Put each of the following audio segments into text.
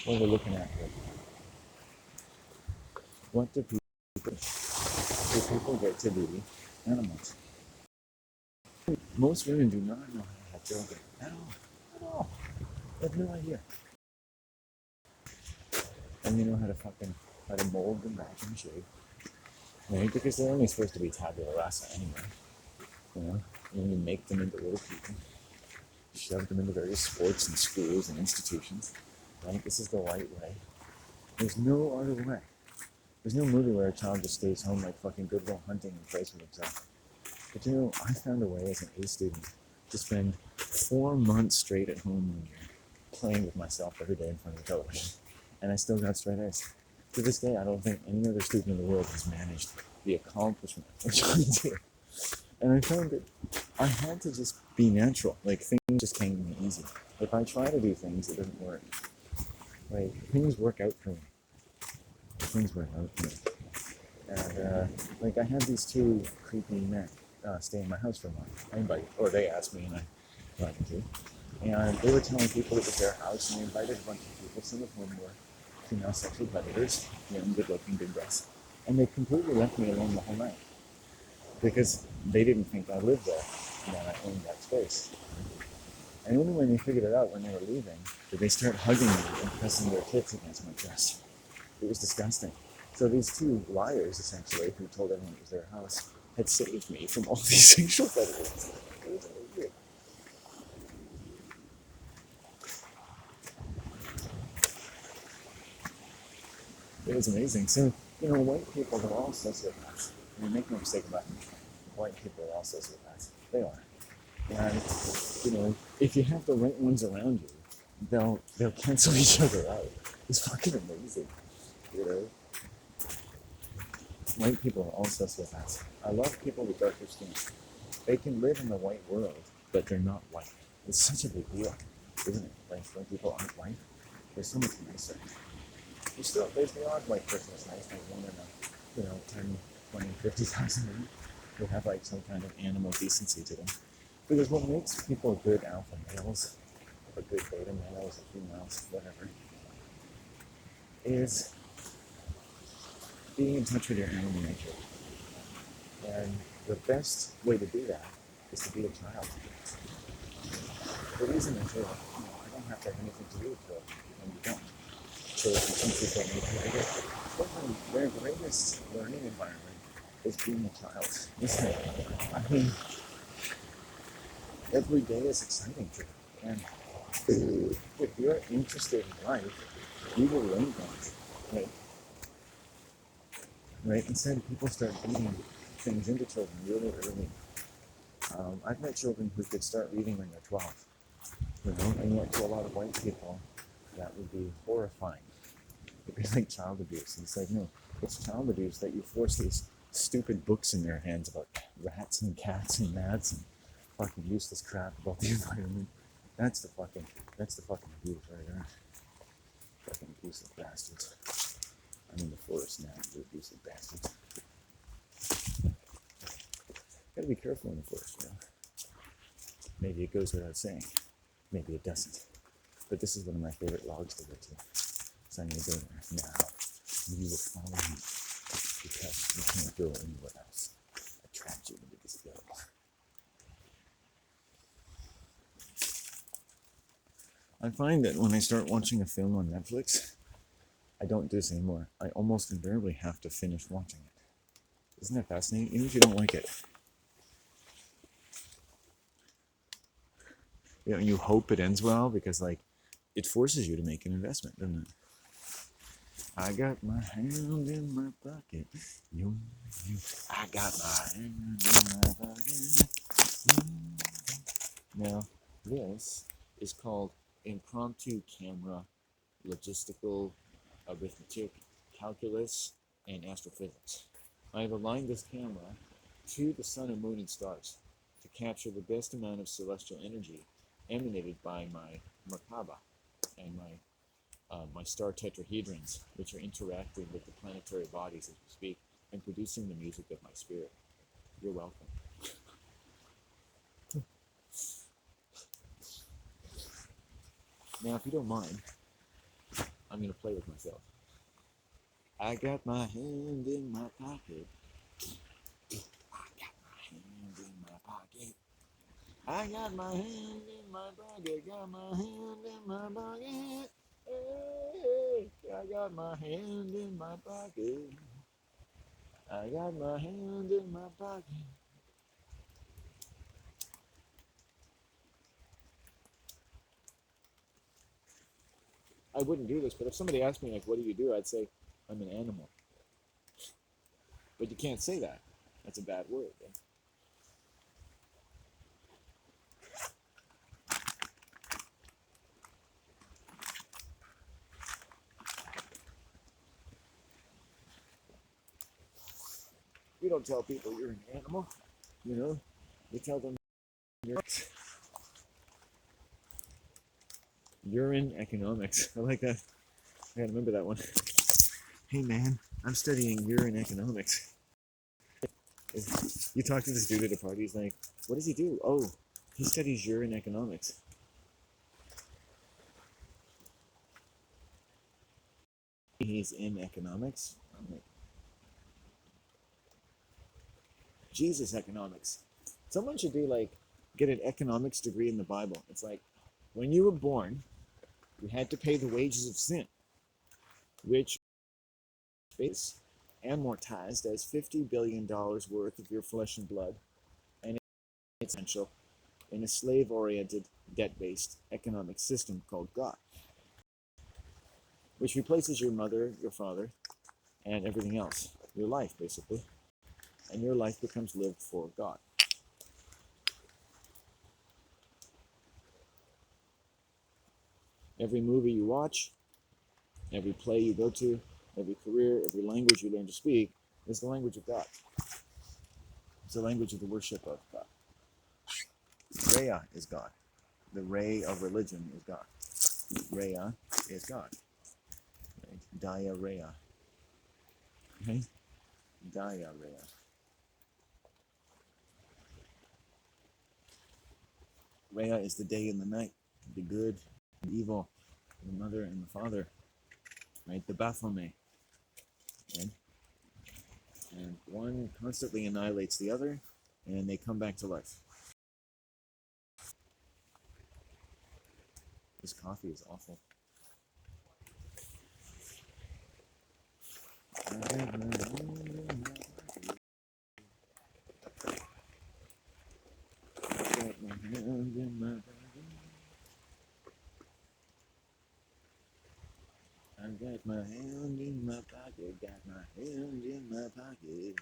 what we're looking at here. What do people get to be animals? Most women do not know how to have children at all. At all. They have no idea. And they know how to mold them back in shape. Right? Because they're only supposed to be tabula rasa anyway. You know? And you make them into little people. Shove them into various sports and schools and institutions. Right? This is the right way. There's no other way. There's no movie where a child just stays home like fucking Goodwill Hunting and plays with himself. But you know, I found a way as an A student to spend 4 months straight at home one year playing with myself every day in front of the television. And I still got straight A's. To this day, I don't think any other student in the world has managed the accomplishment which I did. And I found that I had to just be natural. Like, things just came to me easy. If I try to do things, it doesn't work. Like, things work out for me. Things work out for me. And, like, I had these two creepy men stay in my house for a month. Or they asked me, and I invited to. And they were telling people it was their house, and they invited a bunch of people, some of whom were female sexual predators, young, good-looking, big breasts. And they completely left me alone the whole night. Because they didn't think I lived there, and that I owned that space. And only when they figured it out when they were leaving did they start hugging me and pressing their tits against my chest. It was disgusting. So these two liars, essentially, who told everyone it was their house, had saved me from all these sexual predators. It was amazing. It was amazing. So, you know, white people are all sociopaths. I mean, make no mistake about it. White people are all sociopaths. They are. And, you know, if you have the right ones around you, they'll cancel each other out. It's fucking amazing. You know? White people are all sociopaths. I love people with darker skin. They can live in the white world, but they're not white. It's such a big deal, isn't it? Like, when people aren't white, they're so much nicer. There's the odd white person that's nice, like one in a, 10, 20, 50,000 men who have like some kind of animal decency to them. Because what makes people good alpha males, or good beta males, or females, whatever, is being in touch with your animal nature. And the best way to do that is to be a child. The reason is that I don't have to have anything to do with children, and you don't. Children teach you something behavior. Their greatest learning environment is being a child, isn't it? I mean, every day is exciting to them. And if you're interested in life, you will learn things, right? Right? Instead, people start beating things into children really early. I've met children who could start reading when they're 12, and yet to a lot of white people, that would be horrifying. It'd be like child abuse. And it's like, no, it's child abuse that you force these stupid books in their hands about rats and cats and gnats and fucking useless crap about the environment. That's the fucking abuse right there. Fucking abusive bastards. I'm in the forest now, you abusive bastards. Gotta be careful in the forest, Maybe it goes without saying. Maybe it doesn't. But this is one of my favorite logs to go to. So I'm gonna go there now. You will follow me because you can't go anywhere else. I trapped you into this hill. I find that when I start watching a film on Netflix, I don't do this anymore. I almost invariably have to finish watching it. Isn't that fascinating? Even if you don't like it. You hope it ends well because, like, it forces you to make an investment, doesn't it? I got my hand in my pocket. I got my hand in my pocket. Now, this is called impromptu camera logistical arithmetic, calculus, and astrophysics. I have aligned this camera to the sun and moon and stars to capture the best amount of celestial energy emanated by my Merkaba and my star tetrahedrons, which are interacting with the planetary bodies as we speak and producing the music of my spirit. You're welcome. Now, if you don't mind, I'm gonna play with myself. I got my hand in my pocket. I got my hand in my pocket. I got my hand in my pocket. Got my hand in my pocket. Hey, I got my hand in my pocket. I got my hand in my pocket. I wouldn't do this, but if somebody asked me, like, what do you do? I'd say, I'm an animal. But you can't say that. That's a bad word. Right? You don't tell people you're an animal, you know? You tell them you're urine economics. I like that. I gotta remember that one. Hey man, I'm studying urine economics. You talk to this dude at a party, he's like, what does he do? Oh, he studies urine economics. He's in economics? I'm like, Jesus economics. Someone should do like, get an economics degree in the Bible. It's like, when you were born, you had to pay the wages of sin, which is amortized as $50 billion worth of your flesh and blood, and it's essential in a slave-oriented, debt-based economic system called God, which replaces your mother, your father, and everything else, your life, basically, and your life becomes lived for God. Every movie you watch, every play you go to, every career, every language you learn to speak is the language of God. It's the language of the worship of God. Rhea is God. The ray of religion is God. Rhea is God. Right? Diarrhea. Okay? Diarrhea. Rhea is the day and the night, the good and evil, the mother and the father, right? The Baphomet. Right? And one constantly annihilates the other, and they come back to life. This coffee is awful. I got my hand in my pocket. I got my hand in my pocket. Got my hand in my pocket.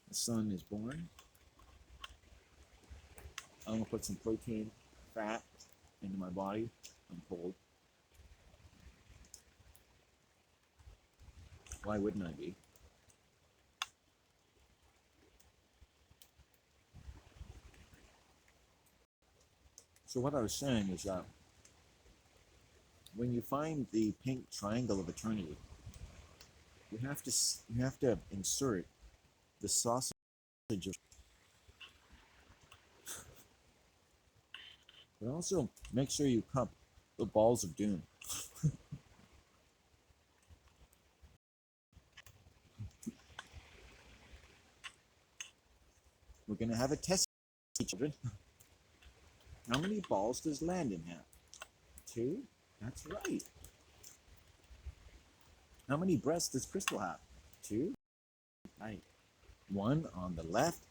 The son is born. I'm gonna put some protein, fat into my body. I'm cold. Why wouldn't I be? So what I was saying is that when you find the pink triangle of eternity, you have to insert the sausage of, but also make sure you cup the balls of doom. We're gonna have a test, children. How many balls does Landon have? 2? That's right. How many breasts does Crystal have? 2? Right. 1 on the left,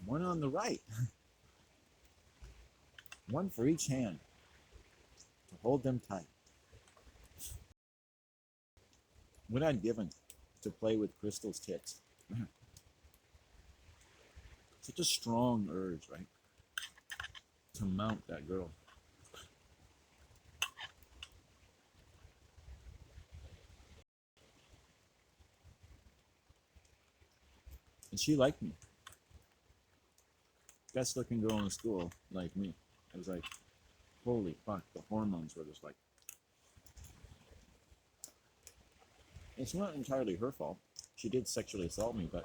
1 on the right. 1 for each hand to hold them tight. What I'd given to play with Crystal's tits. Such a strong urge, right? To mount that girl. And she liked me. Best looking girl in school like me. I was like, holy fuck, the hormones were just like. It's not entirely her fault. She did sexually assault me, but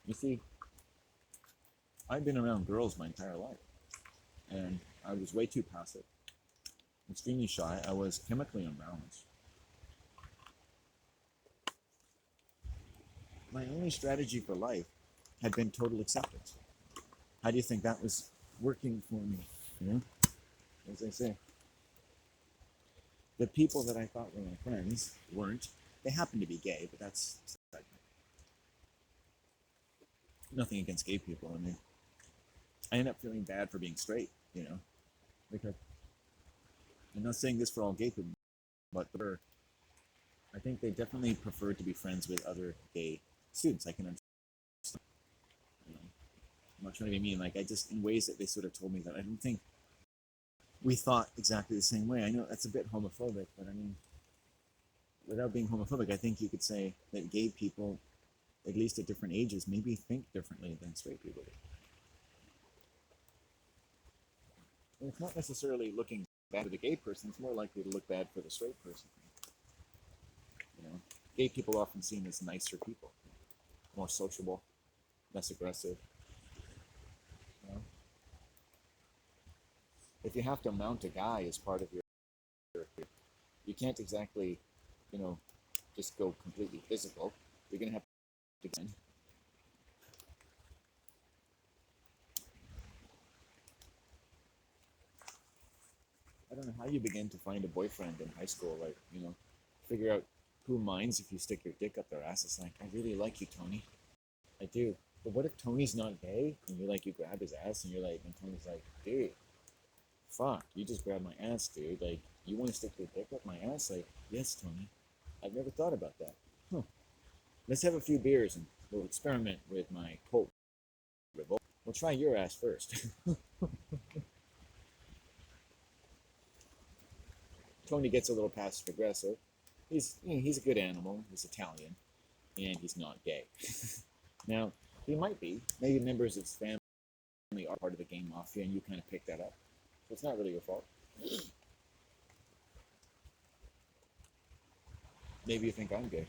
you see, I've been around girls my entire life. and I was way too passive, extremely shy. I was chemically unbalanced. My only strategy for life had been total acceptance. How do you think that was working for me? You know, as I say, the people that I thought were my friends weren't. They happened to be gay, but that's nothing against gay people. I mean, I end up feeling bad for being straight, you know, because I'm not saying this for all gay people, but I think they definitely prefer to be friends with other gay students. I can understand. You know, I'm not trying to be mean. Like I just in ways that they sort of told me that I don't think we thought exactly the same way. I know that's a bit homophobic, but I mean, without being homophobic, I think you could say that gay people, at least at different ages, maybe think differently than straight people do. And it's not necessarily looking bad for the gay person, it's more likely to look bad for the straight person. You know, gay people are often seen as nicer people, more sociable, less aggressive. You know? If you have to mount a guy as part of your, you can't exactly, you know, just go completely physical. You're gonna have to again. I don't know how you begin to find a boyfriend in high school, like, you know, figure out who minds if you stick your dick up their ass. It's like, I really like you, Tony. I do. But what if Tony's not gay and you grab his ass and you're like, and Tony's like, dude, fuck, you just grabbed my ass, dude. Like, you want to stick your dick up my ass? Like, yes, Tony. I've never thought about that. Huh. Let's have a few beers and we'll experiment with my Colt Revolt. We'll try your ass first. Tony gets a little passive aggressive. He's a good animal. He's Italian, and he's not gay. Now he might be. Maybe members of his family are part of the gang mafia, and you kind of pick that up. So it's not really your fault. Maybe you think I'm gay.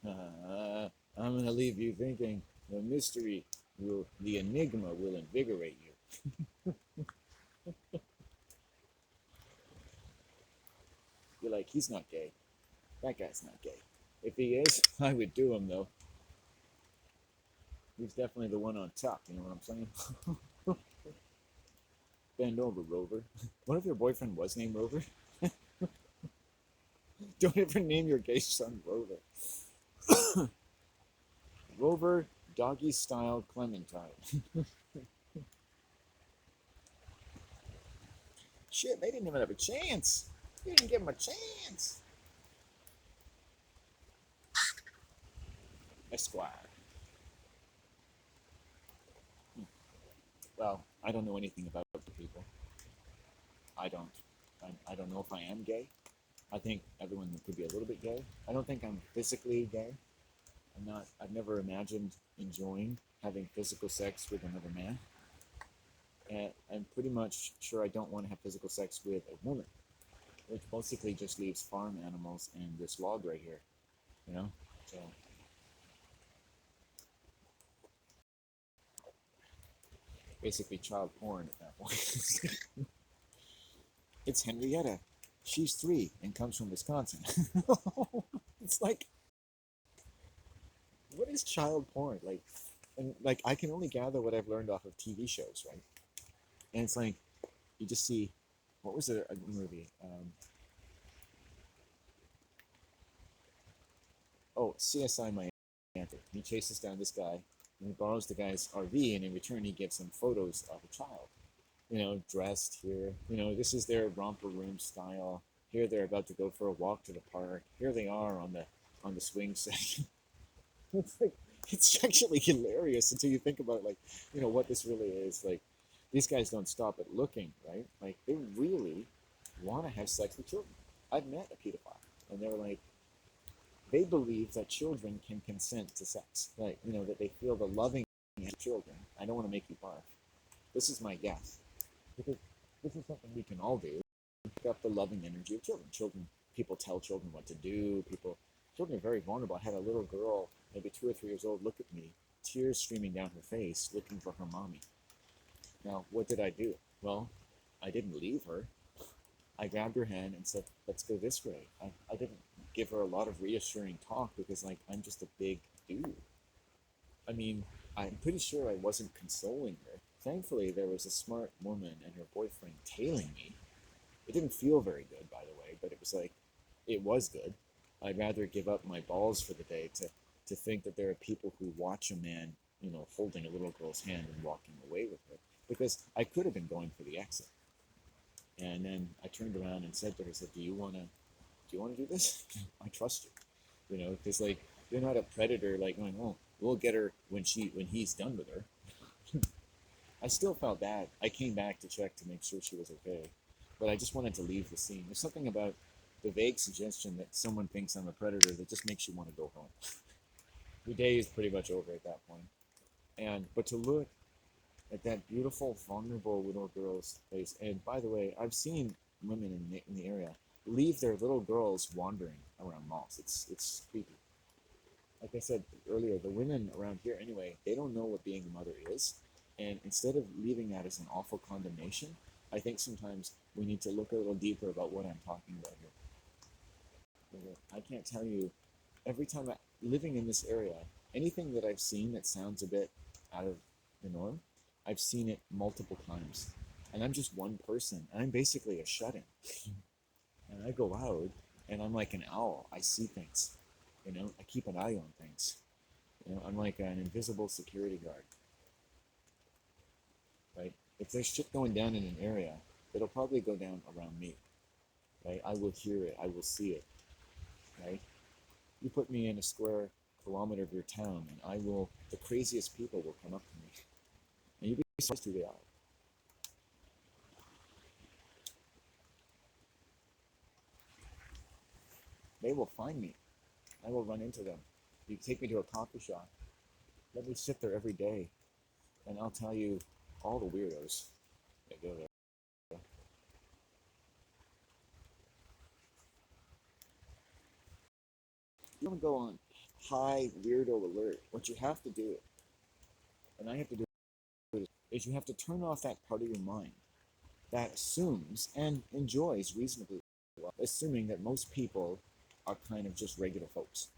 I'm gonna leave you thinking the enigma will invigorate you. You're like, he's not gay. That guy's not gay. If he is, I would do him though. He's definitely the one on top. You know what I'm saying? Bend over, Rover. What if your boyfriend was named Rover? Don't ever name your gay son Rover. Rover Doggy Style Clementine. Shit, they didn't even have a chance. You didn't give him a chance. Esquire. Well, I don't know anything about people. I don't. I don't know if I am gay. I think everyone could be a little bit gay. I don't think I'm physically gay. I'm not. I've never imagined enjoying having physical sex with another man. And I'm pretty much sure I don't want to have physical sex with a woman, which basically just leaves farm animals and this log right here. You know, so basically child porn at that point. It's Henrietta. She's 3 and comes from Wisconsin. It's like, what is child porn? Like, and like I can only gather what I've learned off of TV shows, right? And it's like you just see, what was it? A movie? CSI Miami. He chases down this guy, and he borrows the guy's RV, and in return he gives him photos of a child. You know, dressed here. You know, this is their romper room style. Here they're about to go for a walk to the park. Here they are on the swing set. It's like it's actually hilarious until you think about like, you know, what this really is. Like these guys don't stop at looking, right? Like they really want to have sex with children. I've met a pedophile and they were like they believe that children can consent to sex. Like, you know, that they feel the loving of children. I don't want to make you barf. This is my guess. Because this is something we can all do. Pick up the loving energy of children. People tell children what to do. Children are very vulnerable. I had a little girl, maybe 2 or 3 years old, look at me, tears streaming down her face, looking for her mommy. Now, what did I do? Well, I didn't leave her. I grabbed her hand and said, let's go this way. I didn't give her a lot of reassuring talk because, like, I'm just a big dude. I mean, I'm pretty sure I wasn't consoling her. Thankfully, there was a smart woman and her boyfriend tailing me. It didn't feel very good, by the way, but it was like, it was good. I'd rather give up my balls for the day to think that there are people who watch a man, holding a little girl's hand and walking away with her. Because I could have been going for the exit. And then I turned around and said to her, I said, do you want to do this? I trust you, because like you're not a predator like going, oh, we'll get her when he's done with her. I still felt bad. I came back to check to make sure she was okay, but I just wanted to leave the scene. There's something about the vague suggestion that someone thinks I'm a predator that just makes you want to go home. Your day is pretty much over at that point. And but to look at that beautiful, vulnerable little girl's face, and by the way, I've seen women in the area leave their little girls wandering around malls. It's creepy. Like I said earlier, the women around here anyway, they don't know what being a mother is. And instead of leaving that as an awful condemnation, I think sometimes we need to look a little deeper about what I'm talking about here. I can't tell you, every time living in this area, anything that I've seen that sounds a bit out of the norm, I've seen it multiple times. And I'm just one person, and I'm basically a shut in. And I go out, and I'm like an owl. I see things. I keep an eye on things. I'm like an invisible security guard, right? If there's shit going down in an area, it'll probably go down around me, right? I will hear it. I will see it, right? You put me in a square kilometer of your town, and the craziest people will come up to me. And you'd be surprised who they are. They will find me. I will run into them. You take me to a coffee shop. Let me sit there every day, and I'll tell you all the weirdos that go there. You don't go on high weirdo alert. What you have to do, and I have to do, is you have to turn off that part of your mind that assumes and enjoys reasonably well, assuming that most people are kind of just regular folks,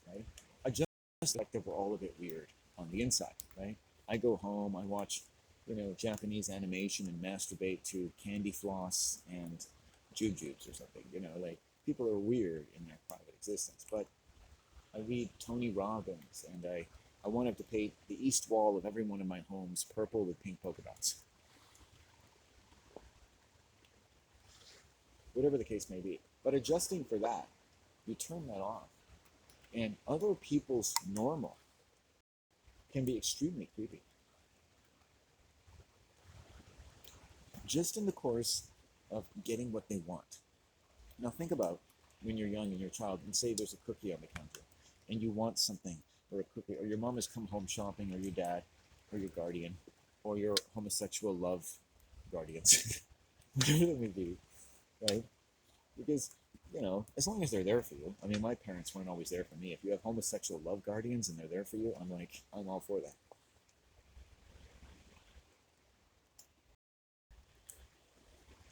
right? I just like that we're all a bit weird on the inside, right? I go home, I watch, Japanese animation and masturbate to Candy Floss and Jujubes or something, like people are weird in their private existence. But I read Tony Robbins and I wanted to paint the east wall of every one of my homes purple with pink polka dots. Whatever the case may be. But adjusting for that, you turn that off. And other people's normal can be extremely creepy. Just in the course of getting what they want. Now think about when you're young and you're a child, and say there's a cookie on the counter, and you want something, or a cookie, or your mom has come home shopping, or your dad, or your guardian, or your homosexual love guardians, whatever it may be, right? Because as long as they're there for you. I mean, my parents weren't always there for me. If you have homosexual love guardians and they're there for you, I'm all for that.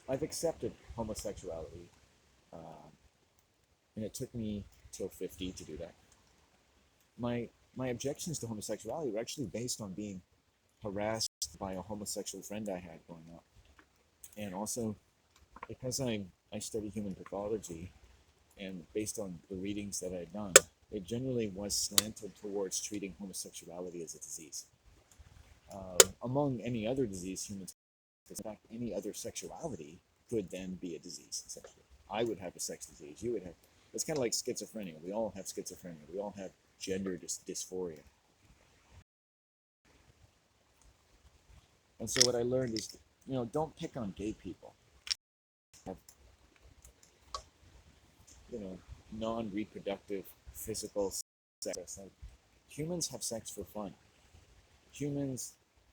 I've accepted homosexuality, uh, and it took me till 50 to do that. My objections to homosexuality were actually based on being harassed by a homosexual friend I had growing up, and also because I study human pathology, and based on the readings that I had done, it generally was slanted towards treating homosexuality as a disease. Among any other disease humans, in fact, any other sexuality could then be a disease, essentially. I would have a sex disease. You would have. It's kind of like schizophrenia. We all have schizophrenia. We all have gender dysphoria. And so what I learned is, don't pick on gay people. Have, you know, non-reproductive physical sex. Like, humans have sex for fun. Humans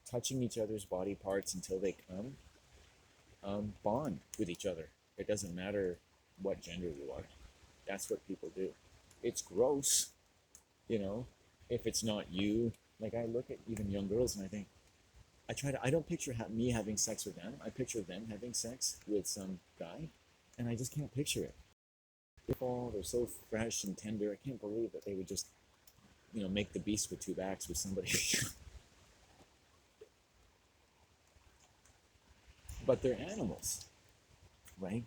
touching each other's body parts until they come, bond with each other. It doesn't matter what gender you are. That's what people do. It's gross, if it's not you. Like, I look at even young girls and I think, I don't picture me having sex with them. I picture them having sex with some guy, and I just can't picture it. They're so fresh and tender. I can't believe that they would just, make the beast with two backs with somebody. But they're animals, right?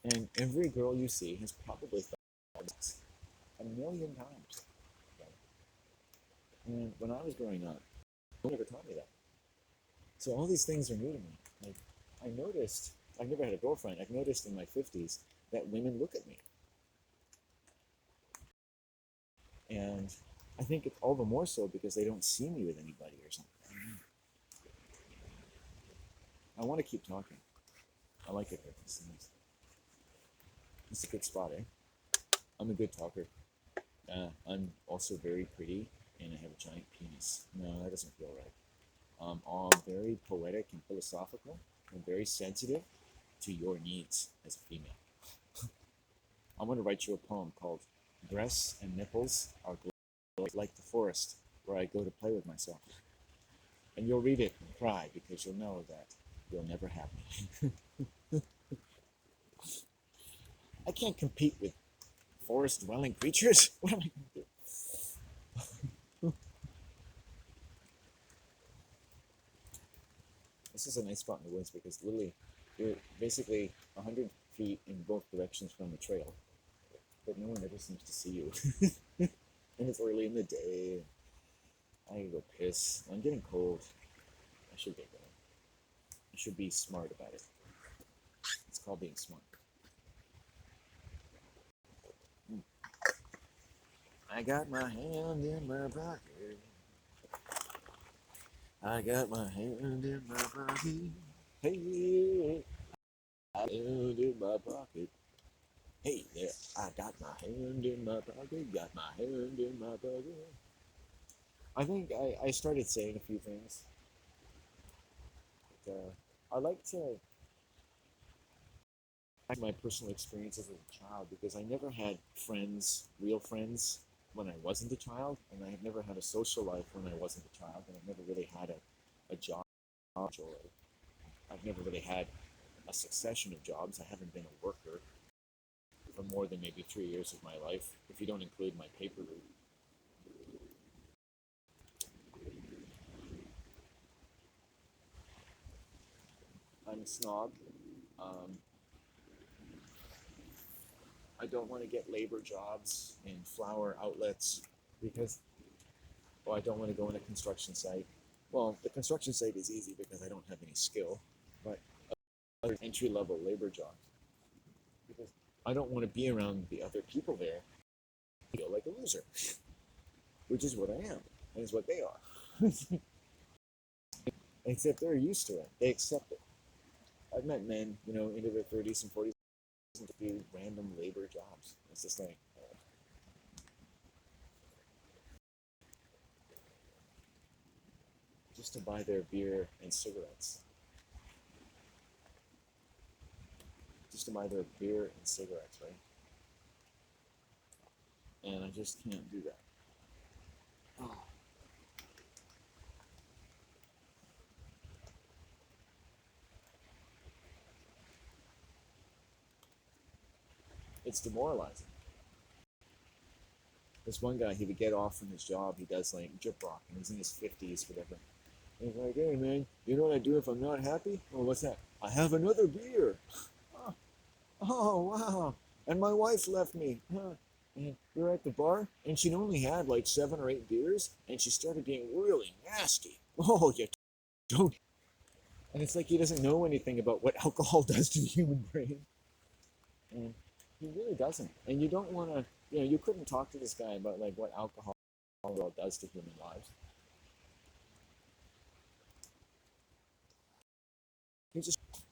And every girl you see has probably thought this a million times. Right? And when I was growing up, no one ever taught me that. So all these things are new to me. Like, I noticed, I've never had a girlfriend. I've noticed in my 50s that women look at me. And I think it's all the more so because they don't see me with anybody or something. I want to keep talking. I like it here. It's a good spot, eh? I'm a good talker. I'm also very pretty, and I have a giant penis. No, that doesn't feel right. I'm very poetic and philosophical, and very sensitive to your needs as a female. I'm going to write you a poem called Breasts and Nipples Are Like the Forest Where I Go to Play with Myself. And you'll read it and cry because you'll know that you'll never have me. I can't compete with forest dwelling creatures. What am I going to do? This is a nice spot in the woods because literally you're basically 100 feet in both directions from the trail, but no one ever seems to see you. And it's early in the day. I gotta go piss. I'm getting cold. I should get going. I should be smart about it. It's called being smart. I got my hand in my pocket. I got my hand in my pocket. Hey, I hand in my pocket. Hey there, I got my hand in my pocket. Got my hand in my pocket. I think I started saying a few things. But, I like to my personal experiences as a child because I never had friends, real friends, when I wasn't a child, and I have never had a social life when I wasn't a child, and I've never really had a job, or I've never really had a succession of jobs. I haven't been a worker for more than maybe 3 years of my life, if you don't include my paper route. I'm a snob. Um, I don't want to get labor jobs in flower outlets because, well, I don't want to go on a construction site. Well, the construction site is easy because I don't have any skill, but other entry level labor jobs because I don't want to be around the other people there. I feel like a loser, which is what I am, and is what they are. Except they're used to it. They accept it. I've met men, into their 30s and 40s to do random labor jobs. It's just like, just to buy their beer and cigarettes. Just to buy their beer and cigarettes, right? And I just can't do that. Oh. It's demoralizing. This one guy, he would get off from his job. He does like drip rock, and he's in his 50s, whatever. And he's like, "Hey man, you know what I do if I'm not happy? Oh, what's that? I have another beer. Oh, oh wow! And my wife left me. Huh? And we were at the bar, and she'd only had like 7 or 8 beers, and she started being really nasty. Oh, you don't." And it's like he doesn't know anything about what alcohol does to the human brain. And he really doesn't. And you don't want to, you couldn't talk to this guy about like what alcohol does to human lives.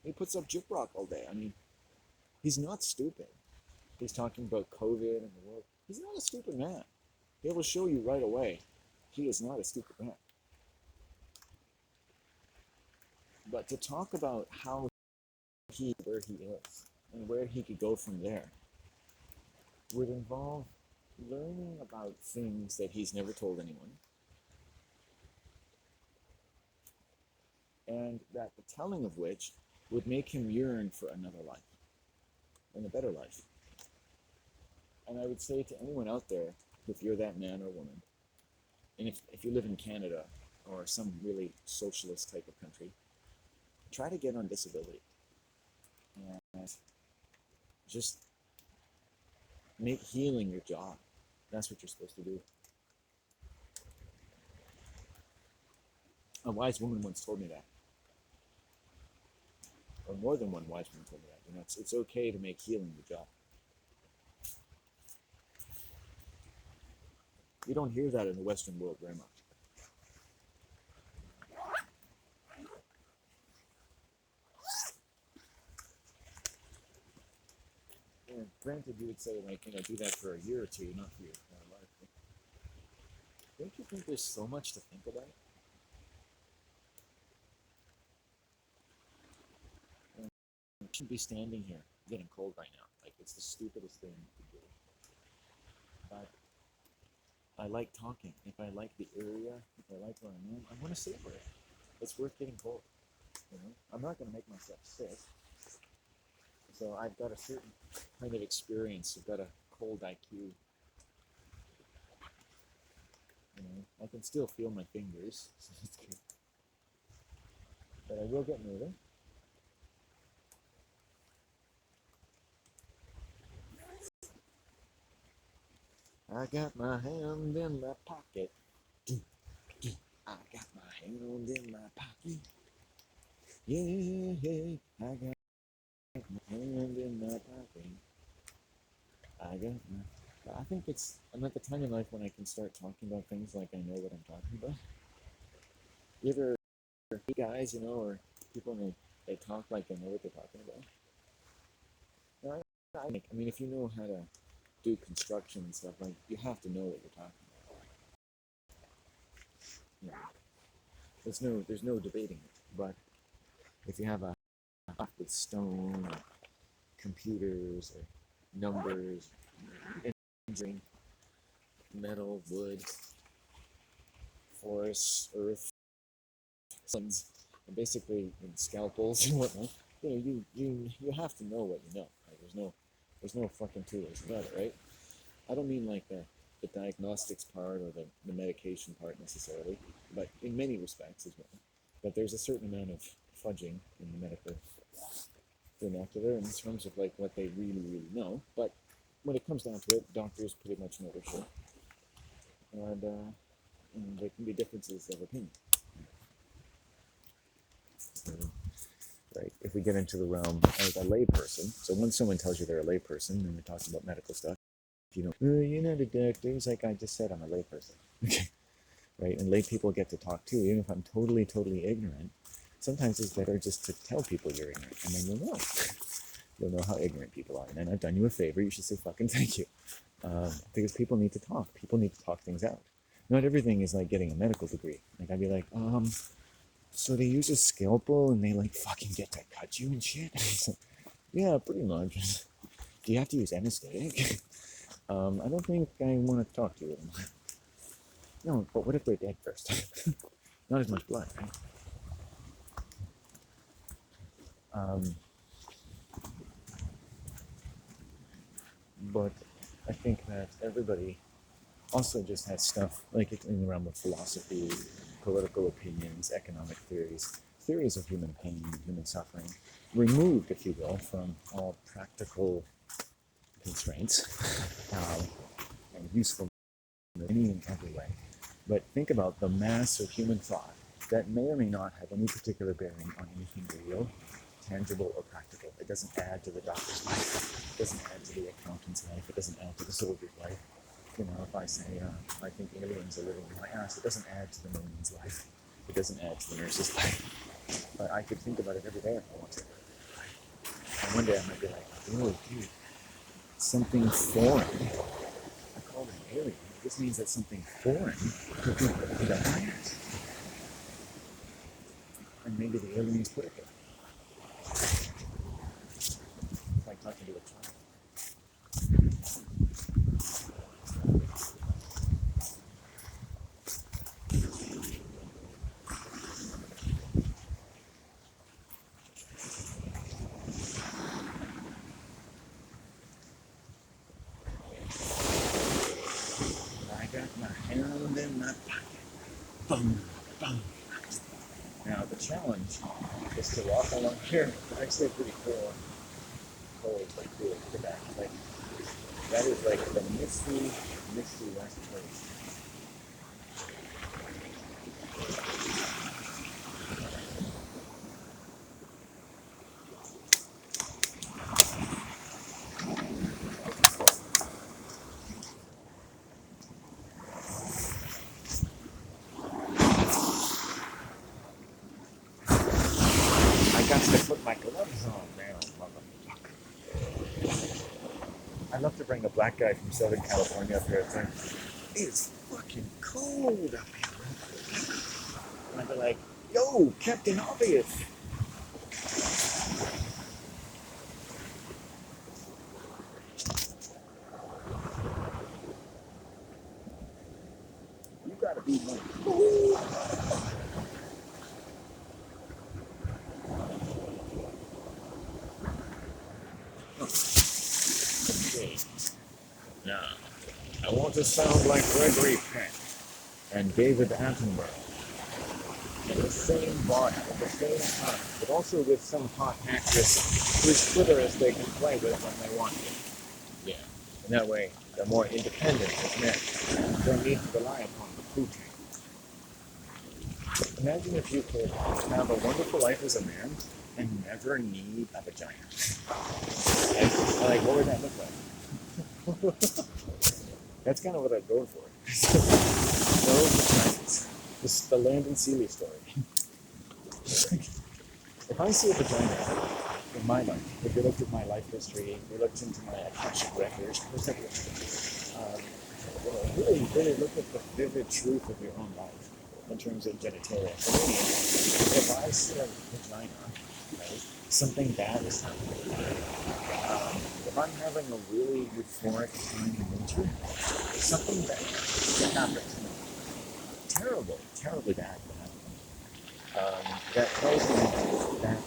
He puts up jip rock all day. I mean, he's not stupid. He's talking about COVID and the world. He's not a stupid man. He will show you right away. He is not a stupid man. But to talk about how where he is and where he could go from there would involve learning about things that he's never told anyone. and that the telling of which would make him yearn for another life and a better life. And I would say to anyone out there, if you're that man or woman, and if you live in Canada or some really socialist type of country, try to get on disability and just make healing your job. That's what you're supposed to do. A wise woman once told me that, or more than one wise woman told me that. You know, it's okay to make healing your job. You don't hear that in the Western world very much. And granted, you would say, like, you know, do that for a year or two, not for your entire life. But don't you think there's so much to think about? And you shouldn't be standing here getting cold right now. Like, it's the stupidest thing you could do. But I like talking. If I like the area, if I like where I am, I want to savor it. It's worth getting cold. You know, I'm not going to make myself sick. So I've got a certain kind of experience. I've got a cold IQ. You know, I can still feel my fingers, so that's good. But I will get moving. I got my hand in my pocket. I got my hand in my pocket. Yeah, I got my hand in my pocket. I think I'm at the time in life when I can start talking about things like I know what I'm talking about. You ever see guys, you know, or people, and they talk like they know what they're talking about? No, I mean, if you know how to do construction and stuff, like, you have to know what you're talking about. Yeah. There's no debating it. But if you have a with stone or computers or numbers, engineering, metal, wood, forests, earth, suns, and basically scalpels and whatnot, you know, you have to know what you know. Right? There's no fucking two ways about it, right? I don't mean like the diagnostics part or the medication part necessarily, but in many respects as well. But there's a certain amount of fudging in the medical vernacular in terms of like what they really, really know. But when it comes down to it, doctors pretty much know their shit. And there can be differences of opinion. So, right, if we get into the realm of a layperson, so when someone tells you they're a layperson and they're talking about medical stuff, you know, you're not a doctor. It's like I just said, I'm a layperson. Right? And lay people get to talk too, even if I'm totally, totally ignorant. Sometimes it's better just to tell people you're ignorant, and then you'll know. You'll know how ignorant people are. And then I've done you a favor. You should say fucking thank you. Because people need to talk. People need to talk things out. Not everything is like getting a medical degree. Like, I'd be like, so they use a scalpel and they like fucking get to cut you and shit? Like, yeah, pretty much. Do you have to use anesthetic? I don't think I want to talk to you anymore. No, but what if they're dead first? Not as much blood, right? But I think that everybody also just has stuff like in the realm of philosophy, political opinions, economic theories of human pain, human suffering, removed, if you will, from all practical constraints and useful in any and every way. But think about the mass of human thought that may or may not have any particular bearing on anything real, tangible, or practical. It doesn't add to the doctor's life. It doesn't add to the accountant's life. It doesn't add to the soldier's life. You know, if I say, I think aliens are living in my ass, it doesn't add to the Marine's life. It doesn't add to the nurse's life. But I could think about it every day if I want to. And one day I might be like, oh, dude, something foreign. I call it an alien. This means that something foreign could be put into my ass. And maybe the aliens put it there. It's like talking to a child. boom, boom. Now the challenge is to walk along here. It's actually pretty cool. Cold, but cool. Look at that. Like that is like the misty, misty west coast. I got to put my gloves on, man, motherfucker. I'd love to bring a black guy from Southern California up here. It's fucking cold up here. And I'd be like, yo, Captain Obvious. You gotta be more. Okay. Now, I want to sound like Gregory Peck and David Attenborough in the same body at the same time, but also with some hot actress whose clitoris they can play with when they want to. Yeah. And that way, they're more independent as men. Don't need to rely upon the food chain. Imagine if you could have a wonderful life as a man and never need a vagina. Like what would that look like? That's kind of what I'd go for. No vaginas. This is the Landon Seeley story. If I see a vagina in my life, if you looked at my life history, you looked into my Akashic records, really, really look at the vivid truth of your own life in terms of genitalia. For me, if I see a vagina, right, something bad is happening. If I'm having a really euphoric time in nature, something bad that happens. Terrible, terribly bad can happen. That tells me that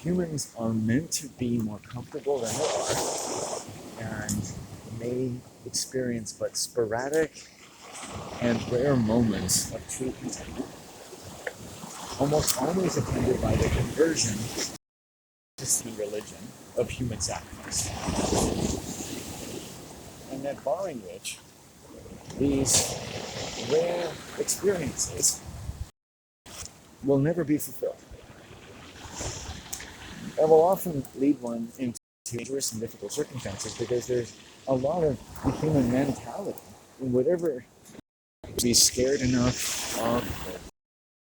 humans are meant to be more comfortable than they are, and may experience but sporadic and rare moments of true content, almost always attended by the conversion to the religion of human sacrifice. And that barring which, these rare experiences will never be fulfilled. And will often lead one into dangerous and difficult circumstances because there's a lot of the human mentality in whatever to be scared enough of